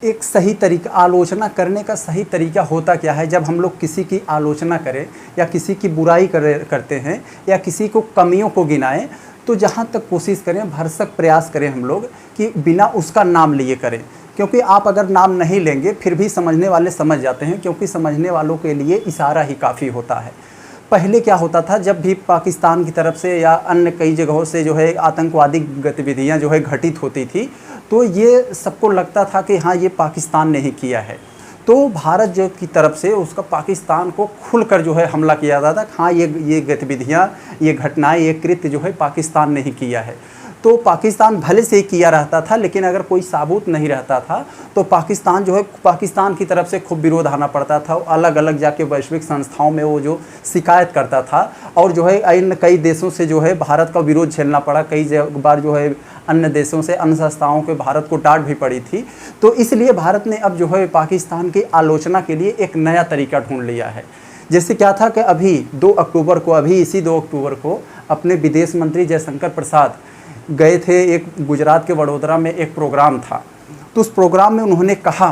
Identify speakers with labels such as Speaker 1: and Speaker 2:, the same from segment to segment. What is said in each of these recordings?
Speaker 1: एक सही तरीका आलोचना करने का सही तरीका होता क्या है। जब हम लोग किसी की आलोचना करें या किसी की बुराई करते हैं या किसी को कमियों को गिनाएं, तो जहाँ तक कोशिश करें, भरसक प्रयास करें हम लोग कि बिना उसका नाम लिए करें। क्योंकि आप अगर नाम नहीं लेंगे फिर भी समझने वाले समझ जाते हैं, क्योंकि समझने वालों के लिए इशारा ही काफ़ी होता है। पहले क्या होता था, जब भी पाकिस्तान की तरफ से या अन्य कई जगहों से जो है आतंकवादी गतिविधियां जो है घटित होती थी, तो ये सबको लगता था कि हाँ, ये पाकिस्तान ने ही किया है। तो भारत जो की तरफ से उसका पाकिस्तान को खुलकर जो है हमला किया जाता था। हाँ, ये गतिविधियां, ये घटनाएं, ये कृत्य जो है पाकिस्तान ने ही किया है। तो पाकिस्तान भले से ही किया रहता था, लेकिन अगर कोई साबूत नहीं रहता था तो पाकिस्तान जो है, पाकिस्तान की तरफ से खूब विरोध आना पड़ता था। अलग अलग जाके वैश्विक संस्थाओं में वो जो शिकायत करता था, और जो है अन्य कई देशों से जो है भारत का विरोध झेलना पड़ा। कई बार जो है अन्य देशों से, अन्य संस्थाओं के भारत को डांट भी पड़ी थी। तो इसलिए भारत ने अब जो है पाकिस्तान की आलोचना के लिए एक नया तरीका ढूंढ लिया है। जैसे क्या था कि अभी 2 अक्टूबर को, इसी 2 अक्टूबर को अपने विदेश मंत्री जयशंकर प्रसाद गए थे। एक गुजरात के वडोदरा में एक प्रोग्राम था, तो उस प्रोग्राम में उन्होंने कहा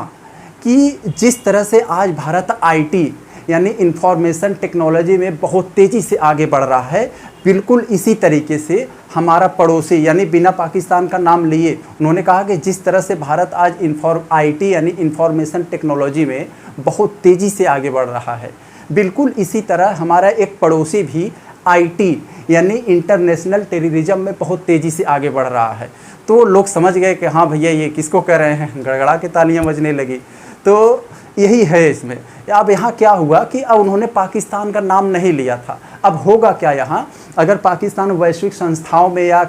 Speaker 1: कि जिस तरह से आज भारत आईटी यानी इंफॉर्मेशन टेक्नोलॉजी में बहुत तेज़ी से आगे बढ़ रहा है, बिल्कुल इसी तरीके से हमारा पड़ोसी, यानी बिना पाकिस्तान का नाम लिए, उन्होंने कहा कि जिस तरह से भारत आज आईटी यानी इंफॉर्मेशन टेक्नोलॉजी में बहुत तेज़ी से आगे बढ़ रहा है, बिल्कुल इसी तरह हमारा एक पड़ोसी भी आईटी यानी इंटरनेशनल टेररिज्म में बहुत तेज़ी से आगे बढ़ रहा है। तो लोग समझ गए कि हाँ भैया, ये किसको कह रहे हैं, गड़गड़ा के तालियां बजने लगी। तो यही है इसमें। अब यहाँ क्या हुआ कि अब उन्होंने पाकिस्तान का नाम नहीं लिया था। अब होगा क्या यहाँ, अगर पाकिस्तान वैश्विक संस्थाओं में या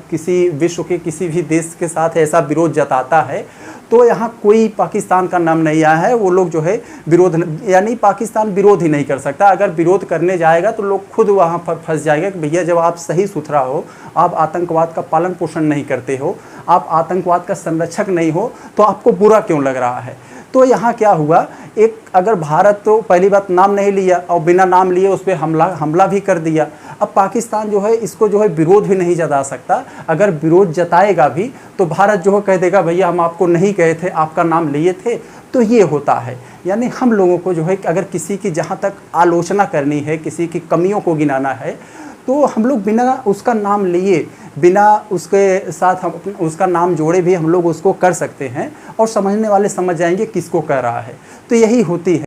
Speaker 1: किसी विश्व के किसी भी देश के साथ ऐसा विरोध जताता है, तो यहाँ कोई पाकिस्तान का नाम नहीं आया है, वो लोग जो है विरोध, यानी पाकिस्तान विरोध ही नहीं कर सकता। अगर विरोध करने जाएगा तो लोग खुद वहाँ पर फंस जाएगा कि भैया, जब आप सही सुथरा हो, आप आतंकवाद का पालन पोषण नहीं करते हो, आप आतंकवाद का संरक्षक नहीं हो, तो आपको बुरा क्यों लग रहा है। तो यहाँ क्या हुआ, एक अगर भारत तो पहली बात नाम नहीं लिया और बिना नाम लिए उस पर हमला भी कर दिया। अब पाकिस्तान जो है इसको जो है विरोध भी नहीं जता सकता। अगर विरोध जताएगा भी तो भारत जो है कह देगा, भैया हम आपको नहीं कहे थे, आपका नाम लिए थे। तो ये होता है, यानी हम लोगों को जो है अगर किसी की जहाँ तक आलोचना करनी है, किसी की कमियों को गिनाना है, तो हम लोग बिना उसका नाम लिए, बिना उसके साथ हम उसका नाम जोड़े भी हम लोग उसको कर सकते हैं, और समझने वाले समझ जाएंगे किसको कह रहा है। तो यही होती है।